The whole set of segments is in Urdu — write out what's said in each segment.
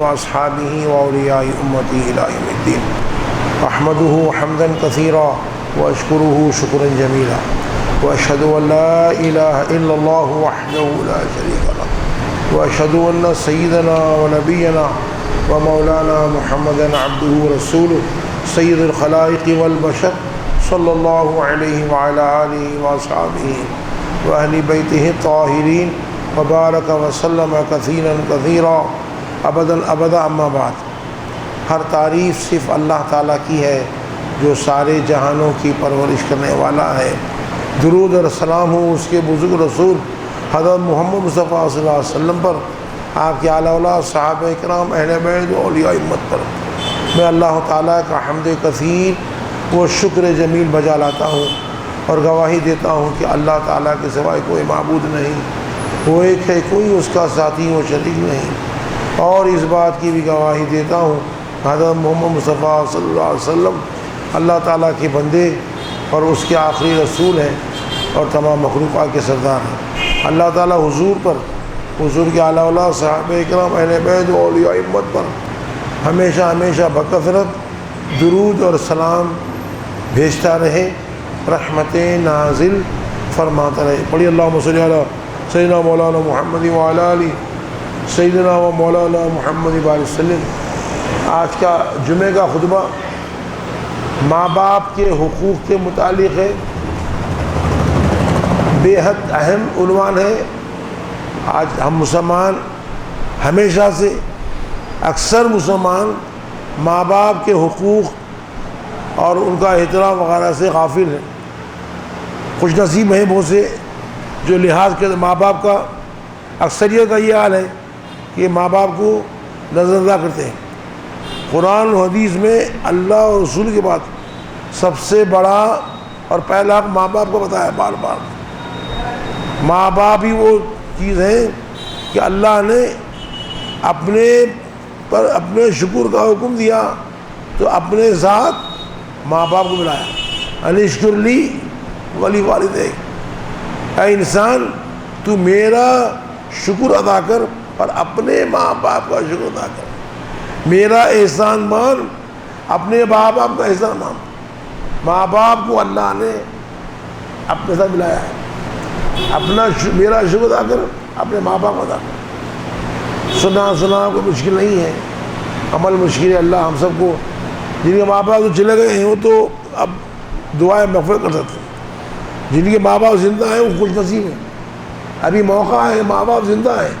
وأصحابه وأولياء أمته إلى يوم الدين أحمده حمدا كثيرا وأشكره شكرا جميلا وأشهد أن لا إله إلا الله وحده لا شريك له وأشهد أن سيدنا ونبينا ومولانا محمدا عبده ورسوله سيد الخلائق والبشر صلى الله عليه وعلى آله وأصحابه وأهل بيته الطاهرين وبارك وسلم كثيرا كثيرا ابدا ابدا اما بعد۔ ہر تعریف صرف اللہ تعالیٰ کی ہے جو سارے جہانوں کی پرورش کرنے والا ہے۔ درود اور سلام ہو اس کے بزرگ رسول حضرت محمد مصطفیٰ صلی اللہ علیہ وسلم پر، آپ کے اعلی اولاد صحابہ کرام اہل بیت و اولیاء امت پر۔ میں اللہ تعالیٰ کا حمد کثیر و شکر جمیل بجا لاتا ہوں اور گواہی دیتا ہوں کہ اللہ تعالیٰ کے سوائے کوئی معبود نہیں، وہ ایک ہے، کوئی اس کا ساتھی و شریک نہیں۔ اور اس بات کی بھی گواہی دیتا ہوں حضرت محمد مصطفیٰ صلی اللہ علیہ وسلم اللہ تعالیٰ کے بندے اور اس کے آخری رسول ہیں اور تمام مخلوقات کے سردار ہیں۔ اللہ تعالیٰ حضور پر، حضور کے اعلیٰ اولاد صحابہ کرام اہل بیت و اولیاء امت پر ہمیشہ ہمیشہ بکثرت درود اور سلام بھیجتا رہے، رحمتیں نازل فرماتا رہے۔ پڑھی اللہم صلی علی سیدنا مولانا محمد وعلی آلہ سیدنا و مولانا محمد وعلیہ وسلم۔ آج کا جمعہ کا خطبہ ماں باپ کے حقوق کے متعلق ہے، بے حد اہم عنوان ہے۔ آج ہم مسلمان ہمیشہ سے، اکثر مسلمان ماں باپ کے حقوق اور ان کا احترام وغیرہ سے غافل ہیں۔ خوش نصیب ہیں بہت سے جو لحاظ کے ماں باپ کا، اکثریت کا یہ حال ہے کہ ماں باپ کو نظر انداز کرتے ہیں۔ قرآن و حدیث میں اللہ اور رسول کے بعد سب سے بڑا اور پہلا حق ماں باپ کو بتایا بار بار۔ ماں باپ ہی وہ چیز ہے کہ اللہ نے اپنے پر اپنے شکر کا حکم دیا تو اپنے ساتھ ماں باپ کو ملایا۔ انشکر لی ولی والدیک، اے انسان تو میرا شکر ادا کر اور اپنے ماں باپ کا شکر ادا کر۔ میرا احسان مان، اپنے ماں باپ کا احسان مان۔ ماں باپ کو اللہ نے اپنے ساتھ ملایا ہے، میرا شکر ادا کر، اپنے ماں باپ کو ادا کر۔ سنا کوئی مشکل نہیں ہے، عمل مشکل ہے۔ اللہ ہم سب کو، جن کے ماں باپ تو چلے گئے ہیں وہ تو اب دعائیں مغفرت کر سکتے ہیں، جن کے ماں باپ زندہ ہیں وہ خوش نصیب ہیں۔ ابھی موقع ہے، ماں باپ زندہ ہیں،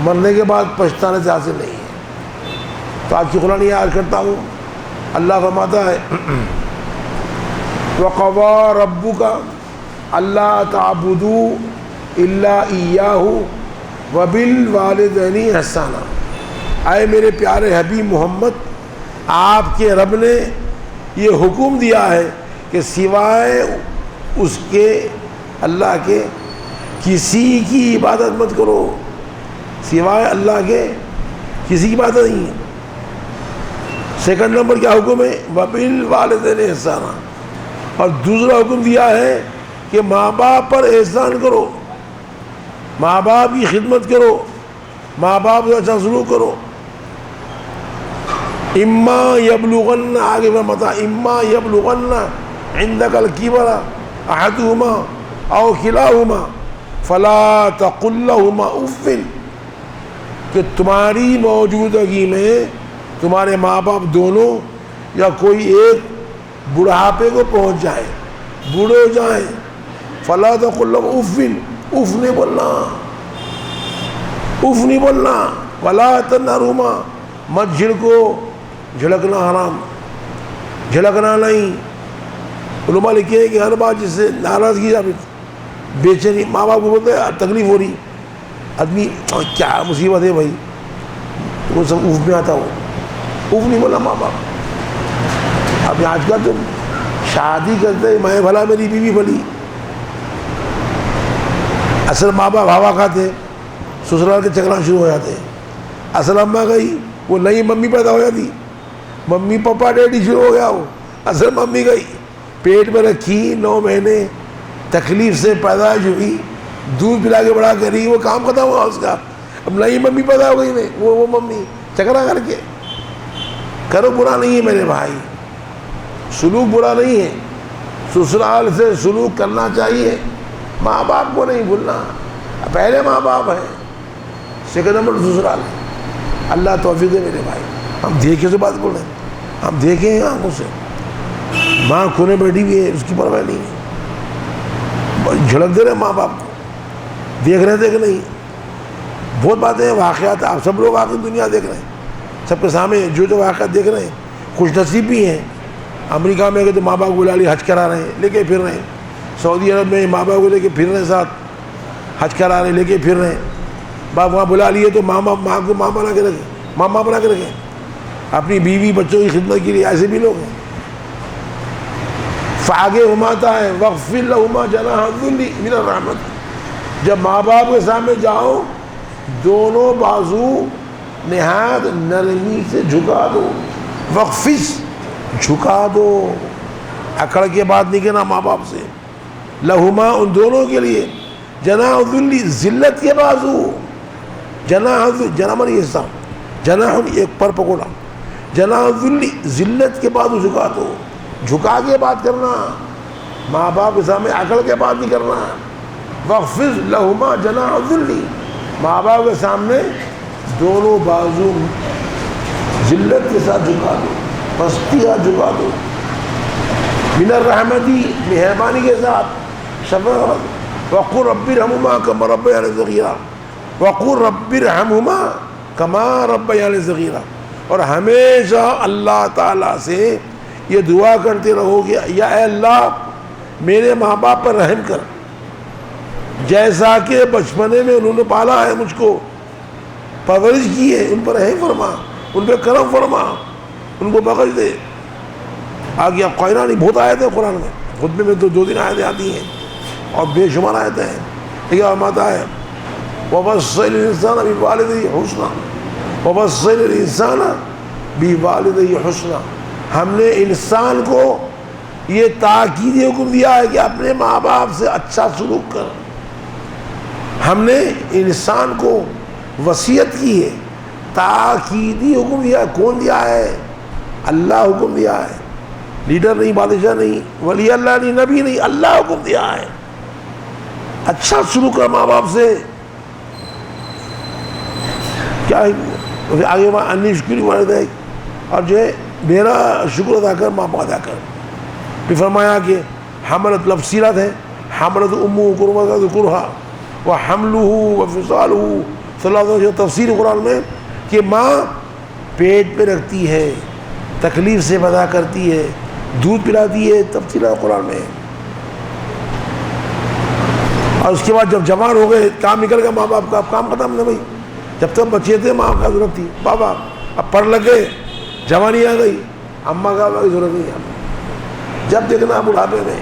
مرنے کے بعد پچھتانے سے حاصل نہیں ہے۔ تو آج کی قرآن یاد کرتا ہوں، اللہ فرماتا ہے وَقَضَىٰ رَبُّكَ أَلَّا تَعْبُدُوا إِلَّا إِيَّاهُ وَبِالْوَالِدَيْنِ إِحْسَانًا۔ اے میرے پیارے حبیب محمد، آپ کے رب نے یہ حکم دیا ہے کہ سوائے اس کے، اللہ کے، کسی کی عبادت مت کرو۔ سوائے اللہ کے کسی کی عبادت نہیں ہے۔ سیکنڈ نمبر کیا حکم ہے؟ وَبِالْوَالِدَيْنِ إِحْسَانًا۔ اور دوسرا حکم دیا ہے کہ ماں باپ پر احسان کرو، ماں باپ کی خدمت کرو، ماں باپ سے اچھا سلوک کرو۔ اما یبلغن، آگے فرماتا اما یبلغن عندک الکبر احدهما او کلاهما فلا تقل لهما اف، کہ تمہاری موجودگی میں تمہارے ماں باپ دونوں یا کوئی ایک بڑھاپے کو پہنچ جائے، بوڑھے ہو جائیں، فلا تقل لهما اف، اف نہیں بولنا، اف نہیں بولنا۔ ولا تنہرهما، مت جھڑکو، جھڑکنا حرام، جھڑکنا نہیں۔ علماء لکھے ہیں کہ ہر بات جس سے ناراضگی ثابت، بے چینی، ماں باپ کو بولتے ہیں تکلیف ہو رہی، آدمی کیا مصیبت ہے بھائی، وہ سب اوف میں آتا ہو، اوف نہیں بولا ماں باپ۔ اب آج کل تو شادی کرتے میں بھلا میری بیوی بھلی، اصل ماں باپ ہوا کھاتے، سسرال کے چکران شروع ہو جاتے ہیں۔ اصل اماں گئی، وہ نئی ممی پیدا ہو جاتی، ممی پپا ڈیڈی شروع ہو گیا، وہ اصل ممی گئی، پیٹ میں رکھی 9 مہینے، تکلیف سے پیدائش ہوئی، دودھ پلا کے بڑا کری، وہ کام ختم ہوا اس کا۔ اب نئی ممی پیدا ہو گئی، نہیں وہ ممی جھگڑا کر کے کرو، برا نہیں ہے میرے بھائی، سلوک برا نہیں ہے، سسرال سے سلوک کرنا چاہیے، ماں باپ کو نہیں بھولنا، پہلے ماں باپ ہے، سیکنڈ نمبر سسرال ہے۔ اللہ توفیق دے میرے بھائی، ہم دیکھے سے بات بول رہے ہیں، ہم دیکھیں ہیں آنکھوں سے، ماں کونے بیٹھی ہوئی ہے، اس کی پرواہ نہیں ہے، جھڑک دے رہے ماں باپ کو، دیکھ رہے تھے کہ نہیں؟ بہت باتیں ہیں، واقعات، آپ سب لوگ واقعی دنیا دیکھ رہے ہیں، سب کے سامنے جو واقعات دیکھ رہے ہیں، خوش نصیب بھی ہیں۔ امریکہ میں گئے تو ماں باپ کو بلا لی، حج کرا رہے ہیں، لے کے پھر رہے ہیں۔ سعودی عرب میں ماں باپ کو لے کے پھر رہے ہیں، ساتھ حج کرا رہے ہیں، لے کے پھر رہے ہیں۔ باپ وہاں بلا لیے تو ماں کو ماں بنا کے رکھے، ماں بنا کے رکھے، اپنی بیوی بچوں کی خدمت کے لیے، ایسے بھی لوگ ہیں۔ فآگے ہماتا ہے وَاغْفِرْ لَهُمَا جَنَاحَ الذُّلِّ مِنَ الرَّحْمَةِ، جب ماں باپ کے سامنے جاؤ دونوں بازو نہایت نرمی سے جھکا دو، وقفس، جھکا دو، اکڑ کے بات نہیں کہنا ماں باپ سے، لہما، ان دونوں کے لیے، جناح الذل، ذلت کے بازو، جناح من حصہ، جناح ایک پر پکوڑا، جناح الذل، ذلت کے بازو جھکا دو، جھکا کے بات کرنا، ماں باپ کے سامنے اکڑ کے بات نہیں کرنا، وقفز لہما جناح الذل، ماں باپ کے سامنے دونوں بازو ذلت کے ساتھ جھکا دو، پستی کا جھکا دو، من الرحمتی، مہربانی کے ساتھ، شفقت، وقل رب ارحمہما کما ربیانی صغیرا، وقل رب ارحمہما کما ربیانی صغیرا، اور ہمیشہ اللہ تعالیٰ سے یہ دعا کرتے رہو گے، یا اے اللہ میرے ماں باپ پر رحم کر، جیسا کہ بچپنے میں انہوں نے پالا ہے، مجھ کو پرورش کی ہے، ان پر رحم فرما، ان پہ کرم فرما، ان کو بخش دے۔ آگے اب قائرانی بہت آیتیں ہیں قرآن میں، خطبے میں تو 2 آیتیں آتی ہیں اور بے شمار آیتیں ہیں، لیکن فرماتا ہے وَبَصَّرِ الْإِنسَانَ بِوَالِدَيْهِ حُسْنًا، وَبَصَّرِ الْإِنسَانَ بِوَالِدَيْهِ حُسْنًا، ہم نے انسان کو یہ تاکیدی حکم دیا ہے کہ اپنے ماں باپ سے اچھا سلوک کر، ہم نے انسان کو وصیت کی ہے، تاکیدی حکم دیا ہے۔ کون دیا ہے؟ اللہ حکم دیا ہے، لیڈر نہیں، بادشاہ نہیں، ولی اللہ نہیں، نبی نہیں، اللہ حکم دیا ہے، اچھا سلوک کر ماں باپ سے۔ کیا ہے آگے وہاں انی شکری والدیک، اور جو ہے میرا شکر ادا کر، ماں باپ ادا کر۔ پھر فرمایا کہ حملت لفصیلت ہے، حملت امہ کرمہ کرہا وحملہ وفصالہ، صلی تفسیر قرآن میں کہ ماں پیٹ پہ رکھتی ہے، تکلیف سے پیدا کرتی ہے، دودھ پلاتی ہے، تفصیل قرآن میں، اور اس کے بعد جب جوان ہو گئے، کام نکل گیا ماں باپ کا، اب کام ختم نہ بھائی، جب تک بچے تھے ماں کا ضرورت تھی، بابا اب پڑھ لگ گئے، جوانی آ گئی، اماں کا کی ضرورت نہیں ہے، جب دیکھنا بڑھاپے میں۔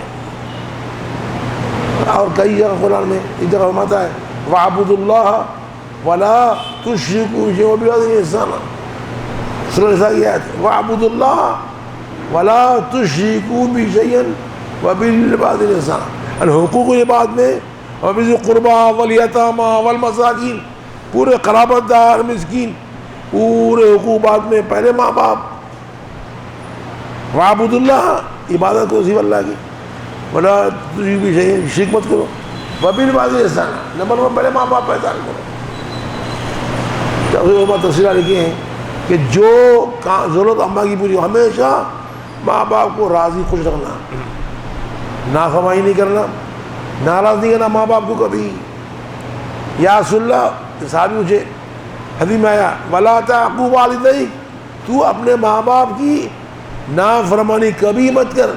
اور کئی جگہ قرآن میں ایک جگہ فرماتا ہے وَاعْبُدُوا اللَّهَ وَلَا تُشْرِكُوا بِهِ وَبِالْوَالِدَيْنِ إِحْسَانًا، سورہ نساء کی آیت ہے، وَاعْبُدُوا اللَّهَ وَلَا تُشْرِكُوا بِهِ شَيْئًا وَبِالْوَالِدَيْنِ إِحْسَانًا، الحقوق العباد میں وَبِذِي الْقُرْبَىٰ وَالْيَتَامَىٰ وَالْمَسَاکِینِ، پورے قرابت دار، مسکین، پورے حقوق بعد میں، پہلے ماں باپ۔ وَاعْبُدُوا اللَّهَ، عبادت کرو صرف اللہ کی، ولا تشرکوا بہ، شرک مت کرو، وبالوالدین احسانا، نمبر 1 پہلے ماں باپ پیدا کرو۔ تفصیلیں لکھی ہیں کہ جو ضرورت اماں کی پوری، ہمیشہ ماں باپ کو راضی خوش رکھنا، نافرمانی نہیں کرنا، ناراض نہیں کرنا ماں باپ کو کبھی۔ یا رسول اللہ، صحابی مجھے حدیث میں آیا ولا تعقوا والدیک، تو اپنے ماں باپ کی نافرمانی کبھی مت کر۔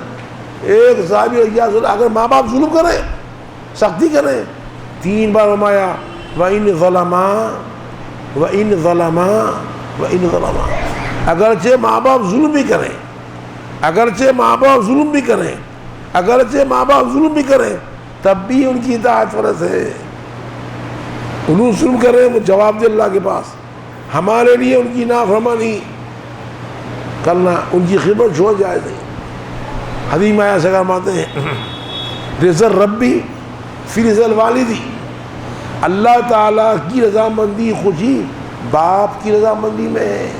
ایک صحابی یا رسول اللہ، اگر ماں باپ ظلم کریں، سختی کریں، 3 بار فرمایا وَإِنْ ظَلَمَا وَإِنْ ظَلَمَا وَإِنْ ظَلَمَا، اگرچہ ماں باپ ظلم بھی کریں، اگرچہ ماں باپ ظلم بھی کریں، اگرچہ ماں باپ ظلم بھی کریں، تب بھی ان کی اطاعت فرض ہے۔ انہوں ظلم کریں، وہ جواب دے اللہ کے پاس، ہمارے لیے ان کی نافرمانی کرنا، ان کی خدمت چھوڑ جائے نہیں۔ حدیث میں آیا سگا ماتے ہیں رضا ربی فی رضا الوالدی، اللہ تعالیٰ کی رضامندی خوشی باپ کی رضامندی میں ہے.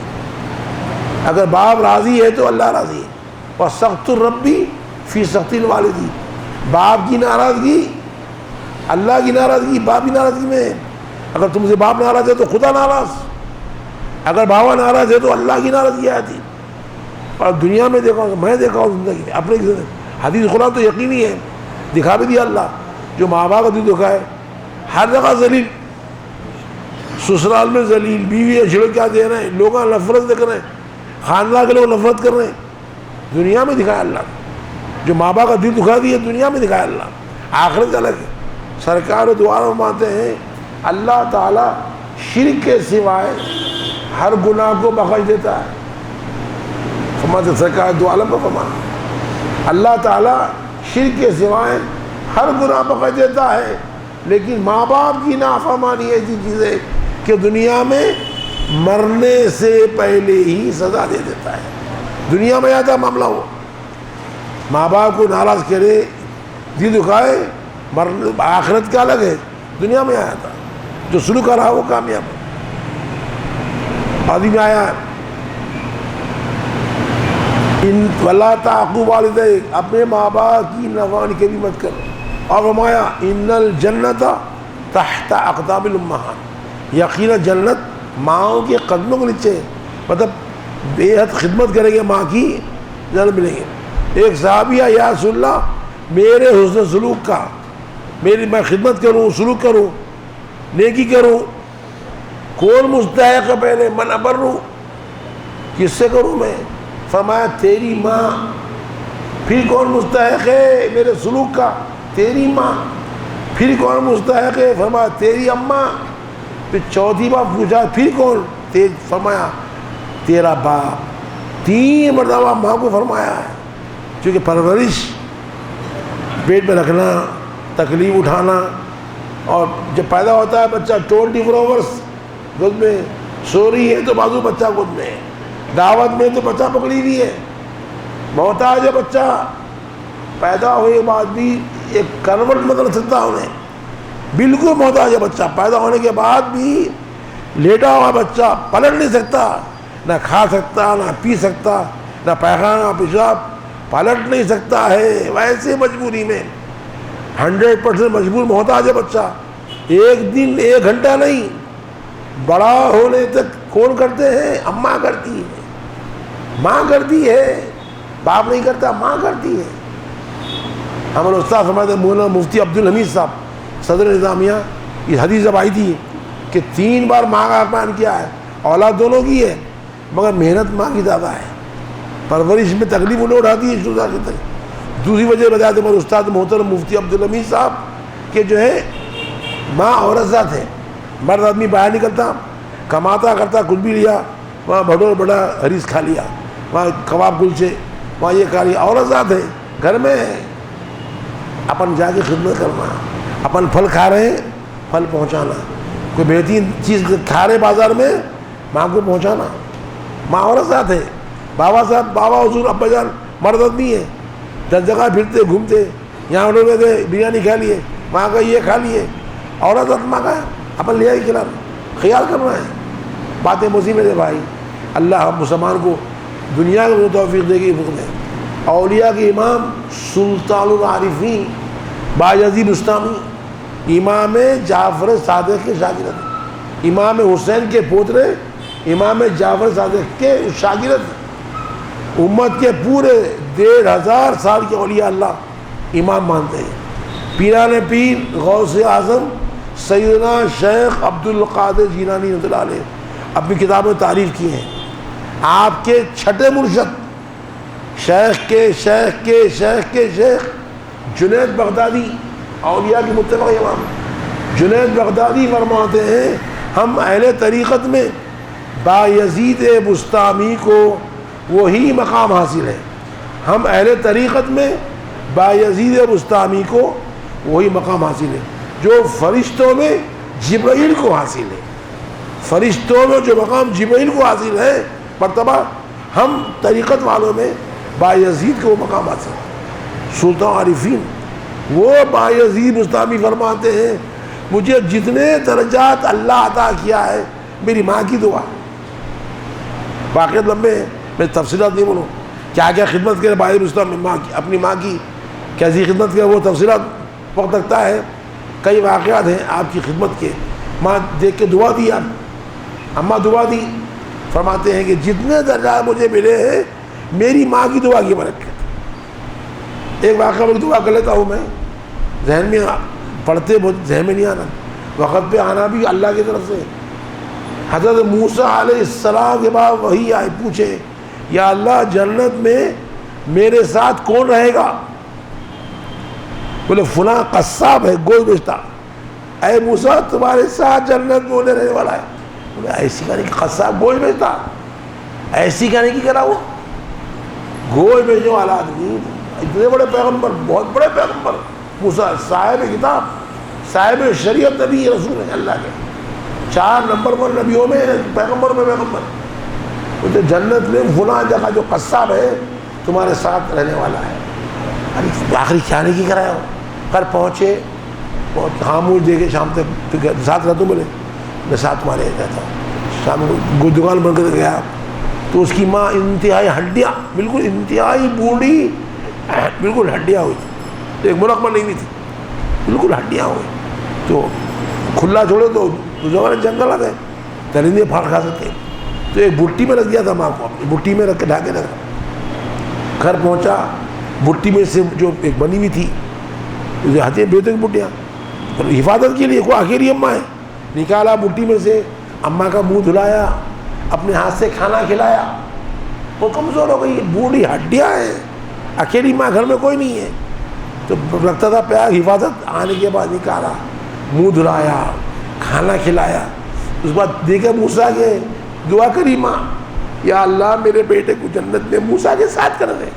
اگر باپ راضی ہے تو اللہ راضی ہے. اور سخت الربی فی سخت الوالدی، باپ کی ناراضگی اللہ کی ناراضگی باپ کی ناراضگی میں ہے. اگر تم سے باپ ناراض ہے تو خدا ناراض، اگر بابا ناراض ہے تو اللہ کی ناراضگی آتی. اور دنیا میں دیکھا میں دیکھا ہوں زندگی میں اپنے حدیث خدا تو یقینی ہے، دکھا بھی دیا اللہ. جو ماں باپ کا دل دکھائے ہر جگہ ذلیل، سسرال میں ذلیل، بیوی اچھڑ کیا دے رہے ہیں، لوگ نفرت کر رہے ہیں، خاندان کے لوگ نفرت کر رہے ہیں. دنیا میں دکھایا اللہ، جو ماں باپ کا دل دکھا دیا دنیا میں دکھایا اللہ. آخرت الگ ہے. سرکار دوبارہ مانتے ہیں اللہ تعالیٰ شرک کے سوائے ہر گناہ کو بخش دیتا ہے. فرماتے سرکار دو عالم کو فرمانا اللہ تعالیٰ شرک کے سوائے ہر گناہ بخش دیتا ہے، لیکن ماں باپ کی نافرمانی ایسی چیز ہے کہ دنیا میں مرنے سے پہلے ہی سزا دے دیتا ہے. دنیا میں آتا معاملہ ہو، ماں باپ کو ناراض کرے دل دکھائے، آخرت کا الگ ہے. دنیا میں آیا تھا جو سلوک کر رہا وہ کامیاب. آدمی میں آیا ان ولا تعقوا والدیک، اپنے ماں باپ کی نافرمانی کبھی مت کرو. اور فرمایا ان الجنت تحت اقدام الامہات، یقینا جنت ماؤں کے قدموں کے نیچے. مطلب بے حد خدمت کریں گے ماں کی، جنت ملیں گے. ایک صحابیہ یا رسول اللہ میرے حسن سلوک کا، میں خدمت کروں، سلوک کروں، نیکی کروں، کون مستحق ہے پہلے؟ من ابرو، کس سے کروں میں؟ فرمایا تیری ماں. پھر کون مستحق ہے میرے سلوک کا؟ تیری ماں. پھر کون مستحق ہے؟ فرمایا تیری اماں. پھر چوتھی بار پوچھا پھر کون؟ فرمایا تیرا باپ. 3 مرتبہ ماں کو فرمایا ہے، کیونکہ پرورش، پیٹ میں رکھنا، تکلیف اٹھانا، اور جب پیدا ہوتا ہے بچہ 24 آورس گود میں سو رہی ہے تو بازو بچہ گود میں ہے، دعوت میں تو بچہ پکڑی ہوئی ہے، محتاج ہے بچہ. پیدا ہونے کے بعد بھی ایک کروٹ مت رکھ سکتا انہیں، بالکل محتاج ہے بچہ. پیدا ہونے کے بعد بھی لیٹا ہوا بچہ پلٹ نہیں سکتا، نہ کھا سکتا، نہ پی سکتا، نہ پیخانہ پیشاب، پلٹ نہیں سکتا ہے. ویسے مجبوری میں 100% مجبور محتاج ہے بچہ. ایک دن 1 گھنٹہ نہیں، بڑا ہونے تک کون کرتے ہیں؟ اماں کرتی ہے، ماں کرتی ہے. باپ نہیں کرتا، ماں کرتی ہے. ہمارے استاد فرماتے ہیں مولانا مفتی عبدالحمید صاحب صدر نظامیہ، یہ حدیث جب آئی تھی کہ 3 بار ماں کا اپمان کیا ہے. اولاد دونوں کی ہے مگر محنت ماں کی زیادہ ہے، پرورش میں تکلیف انہیں اٹھاتی ہے. دوسری وجہ بتایا تو ہمارے استاد محترم مفتی عبدالحمید صاحب کہ جو ہے ماں عورت ذات ہے. مرد آدمی باہر نکلتا کماتا کرتا، کچھ بھی لیا، وہاں بھٹور بڑا حریص کھا لیا، وہاں کباب کلچے، وہاں یہ کھا لیا. عورت ذات ہے گھر میں اپن جا کے خدمت کرنا، اپن پھل کھا رہے ہیں پھل پہنچانا، کوئی بہترین چیز کھا رہے بازار میں ماں کو پہنچانا. ماں عورت ذات ہے. بابا صاحب، بابا حضور ابا جان مرد آدمی ہے، 10 جگہ پھرتے گھومتے، یہاں انہوں نے بریانی کھا لیے، وہاں کا یہ کھا لیے. عورت ذات ماں کا اپن لیا ہی کھلانا، خیال کرنا ہے. باتیں مصیبت ہے بھائی. اللہ مسلمان کو دنیا کو توفیق دے گی. اولیاء کے امام سلطان العارفین بایزید بستامی امام جعفر صادق کے شاگرد، امام حسین کے پوترے امام جعفر صادق کے شاگرد. امت کے پورے 1500 سال کے اولیاء اللہ امام مانتے ہیں. پیران پیر غوث اعظم سیدنا شیخ عبد القادر جیلانی رضی اللہ علیہ اپنی کتابوں میں تعریف کی ہیں. آپ کے چھٹے مرشد شیخ کے شیخ جنید بغدادی، اولیاء کی متفق امام جنید بغدادی فرماتے ہیں ہم اہل طریقت میں بایزید بستامی کو وہی مقام حاصل ہے. ہم اہل طریقت میں بایزید بستامی کو وہی مقام حاصل ہے جو فرشتوں میں جبرائیل کو حاصل ہے. فرشتوں میں جو مقام جبرائیل کو حاصل ہے مرتبہ، ہم طریقت والوں میں بایزید کو مقام حاصل ہے. سلطان عارفین وہ بایزید بستامی فرماتے ہیں مجھے جتنے درجات اللہ عطا کیا ہے میری ماں کی دعا. واقعات لمبے ہیں, میں تفصیلات نہیں بولوں. کیا کیا خدمت کرے باہر اسلام میں اپنی ماں کی کیسی خدمت کرے, وہ تفصیلات وقت لگتا ہے. کئی واقعات ہیں آپ کی خدمت کے. ماں دیکھ کے دعا دی, آپ اماں دعا دی, فرماتے ہیں کہ جتنے درجات مجھے ملے ہیں میری ماں کی دعا کی برکت. ایک واقعہ میں دعا کر لیتا ہوں, میں ذہن میں پڑھتے ذہن میں نہیں آنا, وقت پہ آنا بھی اللہ کی طرف سے. حضرت موسیٰ علیہ السلام کے بعد وہی آئے, پوچھے یا اللہ جنت میں میرے ساتھ کون رہے گا؟ بولے فلاں قصاب ہے, گوشت بیچتا. اے موسیٰ تمہارے ساتھ جنت میں رہنے والا ہے. بولے ایسی کہانی کہ قصاب گوشت بیچتا, ایسی کہانی کی کرا, وہ گوشت بیچنے والا آدمی, اتنے بڑے پیغمبر, بہت بڑے پیغمبر موسیٰ, صاحب کتاب, صاحب شریعت, نبی رسول ہے اللہ کے, 4 نمبر 1 نبیوں میں, پیغمبر میں پیغمبر. تو جنت میں فلاں جگہ جو قصاب ہے تمہارے ساتھ رہنے والا ہے. آخری کیا نہیں کی کرایا ہو. کل پہنچے, خاموش دے کے شام تک ساتھ رہتا ہوں. بولے میں ساتھ تمہارے رہتا ہوں. شام کو دکان بن کر گیا تو اس کی ماں انتہائی ہڈیاں, بالکل انتہائی بوڑھی, بالکل ہڈیاں ہوئی تھی, ایک مرقمہ نہیں ہوئی تھی, بالکل ہڈیاں ہوئی. تو کھلا چھوڑے تو زمانے جنگل آ گئے, درندے پھاڑ کھا سکتے. تو ایک بٹی میں رکھ دیا تھا ماں کو, اپنی بٹی میں رکھ کے ڈھا کے رکھا. گھر پہنچا, بٹی میں سے جو ایک بنی ہوئی تھی, جو ہاتھیں بیٹے کی بٹیاں, حفاظت کے لیے, کوئی اکیلی اماں ہے, نکالا بٹی میں سے, اماں کا منہ دھلایا, اپنے ہاتھ سے کھانا کھلایا. وہ کمزور ہو گئی, بوڑھی ہڈیاں ہیں, اکیلی ماں, گھر میں کوئی نہیں ہے. تو رکھتا تھا پیار, حفاظت. آنے کے بعد نکالا, منہ دھلایا, کھانا کھلایا. اس بعد دیکھا موسیٰ کے, دعا کری ماں, یا اللہ میرے بیٹے کو جنت میں موسیٰ کے ساتھ کر دے,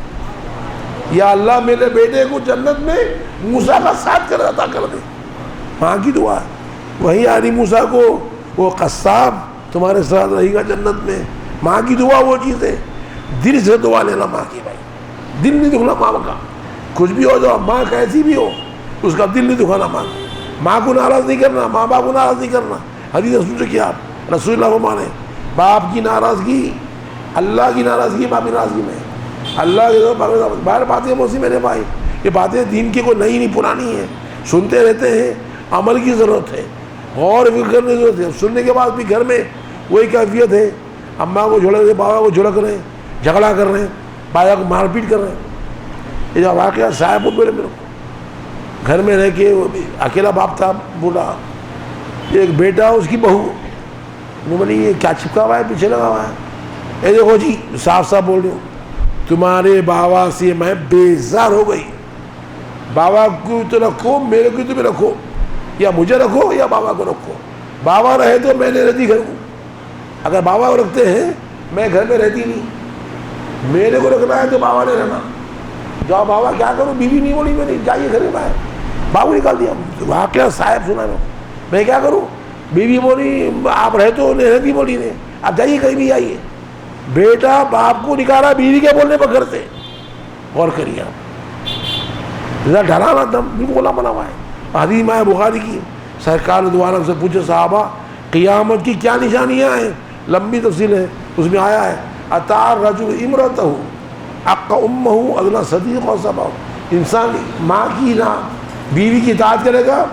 یا اللہ میرے بیٹے کو جنت میں موسیٰ کا ساتھ کر عطا کر دے. ماں کی دعا. وہی آنی موسیٰ کو, وہ قصاب تمہارے ساتھ رہے گا جنت میں. ماں کی دعا وہ چیز ہے, دل سے دعا لینا ماں کی. بھائی دل نہیں دکھنا ماں کا, کچھ بھی ہو جاؤ, ماں کیسی بھی ہو, اس کا دل نہیں دکھانا. ماں کو ناراض نہیں کرنا, ماں باپ کو ناراض نہیں کرنا. حدیث رسول سے کیا, رسول اللہ فرمانے, باپ کی ناراضگی اللہ کی ناراضگی باپ کی ناراضگی میں. اللہ کے باہر باتیں موسی میرے بھائی, یہ باتیں دین کی کوئی نئی نہیں پرانی ہیں, سنتے رہتے ہیں. عمل کی ضرورت ہے, غور فکر کرنے کی ضرورت ہے. سننے کے بعد بھی گھر میں وہی کیفیت ہے, اماں کو جھڑک رہے, بابا کو جھڑک رہے ہیں, جھگڑا کر رہے ہیں, بایا کو مار پیٹ کر رہے ہیں. یہ جو واقعہ صاحب میرے کو گھر میں رہ کے, وہ اکیلا باپ تھا بولا, ایک بیٹا اس کی بہو, وہ بولی یہ کیا چپکا ہوا ہے, پیچھے لگا ہوا ہے. اے دیکھو جی, صاف صاف بول رہی ہوں, تمہارے بابا سے میں بیزار ہو گئی. بابا کو تو رکھو, میرے کو تو بھی رکھو, یا مجھے رکھو یا بابا کو رکھو. بابا رہے تو میں نہیں رہتی گھر کو, اگر بابا کو رکھتے ہیں میں گھر میں رہتی نہیں. میرے کو رکھنا ہے تو بابا نے رہنا. جاؤ بابا کیا کروں, بیوی نہیں بولی میری, جائیے گھر میں باہر, بابو نکال دیا. واقعہ صاحب سنا میں کیا کروں, بیوی بولی آپ رہے تو نہیں رہتی, بولی نے آپ جائیے کہیں بھی آئیے. بیٹا باپ کو نکالا بیوی کے بولنے پر گھر سے. غور کریے آپ, ڈرانا دم بالکل بولا بنا ہوا ہے. حدیث میں بخاری کی, سرکار دوبارہ سے پوچھے صحابہ قیامت کی کیا نشانیاں ہیں, لمبی تفصیل ہے. اس میں آیا ہے اطاع رجل امرتہ اق امہ ادنی صدیق و صبا, انسان ماں کی نہ بیوی کی اطاعت کرے گا,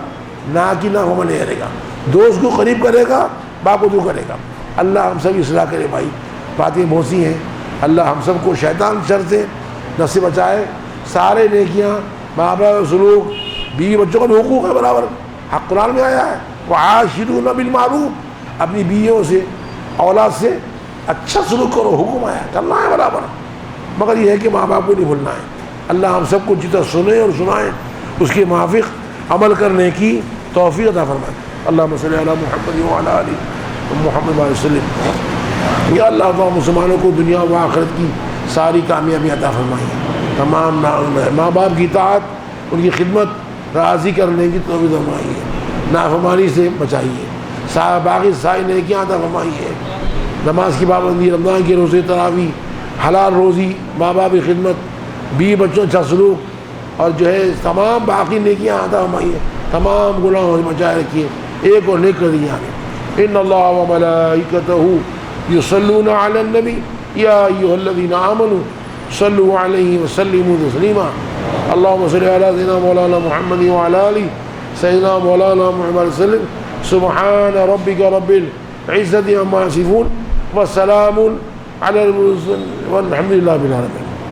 نہ کی نہ ہو نہیں کرے گا, دوست کو قریب کرے گا, باپ کو دور کرے گا. اللہ ہم سب اصلاح کرے بھائی. باتیں بہت سی ہیں, اللہ ہم سب کو شیطان شر سے نفس سے بچائے. سارے نیکیاں, ماں باپ سلوک, بیوی بچوں کا حقوق ہے برابر, حق قرآن میں آیا ہے, وعاشرون بالمعروف, اپنی بیویوں سے اولاد سے اچھا سلوک کرو, حکم آیا, کرنا ہے برابر. مگر یہ ہے کہ ماں باپ کو نہیں بھولنا ہے. اللہ ہم سب کو جتنا سنیں اور سنائیں اس کے موافق عمل کرنے کی توفیق عطا فرمائے. اللہم صلی علی محمد وعلی آل محمد وسلم. یا اللہ تعالیٰ مسلمانوں کو دنیا و آخرت کی ساری کامیابی عطا فرمائیے. تمام ماں باپ کی اطاعت, ان کی خدمت, راضی کرنے کی توفیق فرمائیے. نافرمانی سے بچائیے. باقی ساری نیکیاں عطا فرمائیے. نماز کی پابندی, رمضان کے روزے, تراویح, حلال روزی, ماں باپ کی خدمت, بیوی بچوں اچھا سلوک, اور جو ہے تمام باقی نیکیاں عطا فرمائیے. تمام گناہوں سے بچائے رکھیے, ایک اور نیک کر دیجیے. ان اللہ وملائکتہ یصلون علی النبی یا ایھا الذین آمنوا صلوا علیہ وسلموا تسلیما اللہم صل علی سیدنا مولانا محمد وعلی آلہ سیدنا مولانا محمد وسلم سبحان ربک رب العزت عما یصفون وسلام علی المرسلین والحمد للہ رب العالمین.